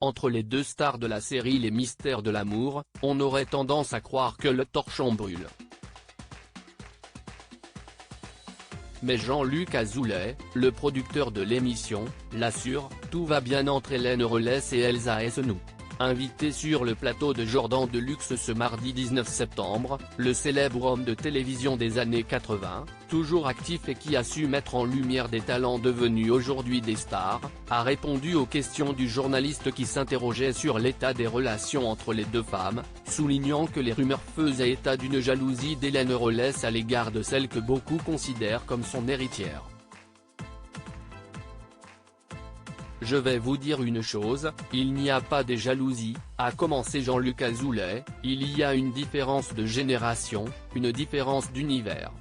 Entre les deux stars de la série Les Mystères de l'amour, on aurait tendance à croire que le torchon brûle. Mais Jean-Luc Azoulay, le producteur de l'émission, l'assure, tout va bien entre Hélène Rollès et Elsa Essenou. Invité sur le plateau de Jordan de Luxe ce mardi 19 septembre, le célèbre homme de télévision des années 80, toujours actif et qui a su mettre en lumière des talents devenus aujourd'hui des stars, a répondu aux questions du journaliste qui s'interrogeait sur l'état des relations entre les deux femmes, soulignant que les rumeurs faisaient état d'une jalousie d'Hélène Rollès à l'égard de celle que beaucoup considèrent comme son héritière. Je vais vous dire une chose, il n'y a pas de jalousie, a commencé Jean-Luc Azoulay, il y a une différence de génération, une différence d'univers.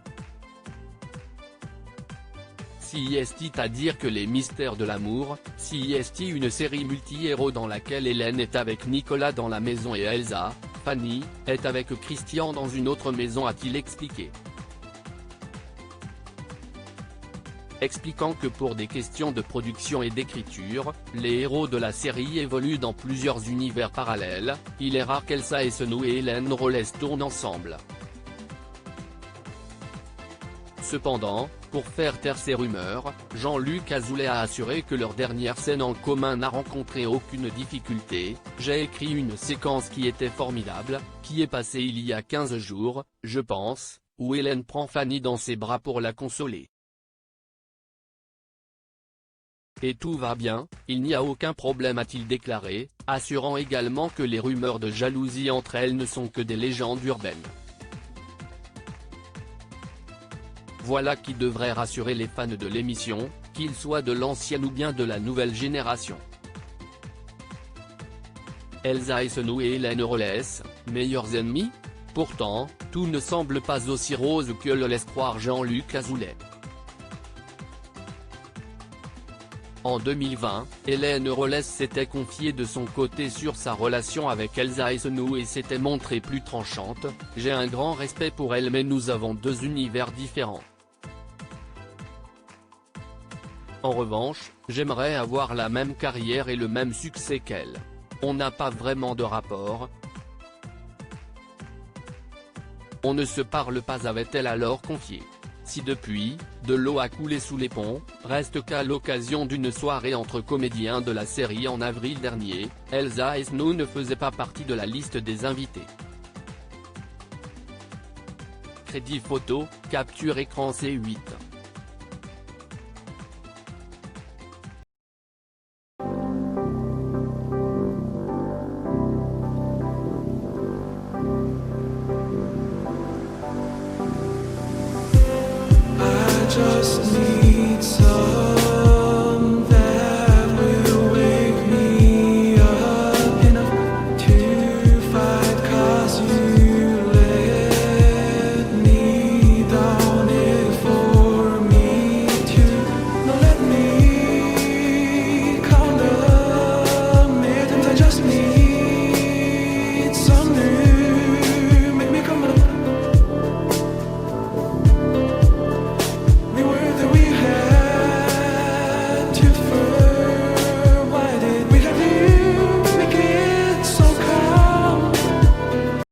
Si est-il à dire que Les Mystères de l'amour, si est-il une série multi-héros dans laquelle Hélène est avec Nicolas dans la maison et Elsa, Fanny, est avec Christian dans une autre maison, a-t-il expliqué. Expliquant que pour des questions de production et d'écriture, les héros de la série évoluent dans plusieurs univers parallèles, il est rare qu'Elsa Essenou et Hélène Rollès tournent ensemble. Cependant, pour faire taire ces rumeurs, Jean-Luc Azoulay a assuré que leur dernière scène en commun n'a rencontré aucune difficulté. J'ai écrit une séquence qui était formidable, qui est passée il y a 15 jours, je pense, où Hélène prend Fanny dans ses bras pour la consoler. Et tout va bien, il n'y a aucun problème, a-t-il déclaré, assurant également que les rumeurs de jalousie entre elles ne sont que des légendes urbaines. Voilà qui devrait rassurer les fans de l'émission, qu'ils soient de l'ancienne ou bien de la nouvelle génération. Elsa Essenou et Hélène Rollès, meilleurs ennemis? Pourtant, tout ne semble pas aussi rose que le laisse croire Jean-Luc Azoulay. En 2020, Hélène Rollès s'était confiée de son côté sur sa relation avec Elsa Essenou et s'était montrée plus tranchante. J'ai un grand respect pour elle mais nous avons deux univers différents. En revanche, j'aimerais avoir la même carrière et le même succès qu'elle. On n'a pas vraiment de rapport. On ne se parle pas, avait-elle alors confié. Si depuis, de l'eau a coulé sous les ponts, reste qu'à l'occasion d'une soirée entre comédiens de la série en avril dernier, Elsa Essenou ne faisait pas partie de la liste des invités. Crédit photo, capture écran C8. Just need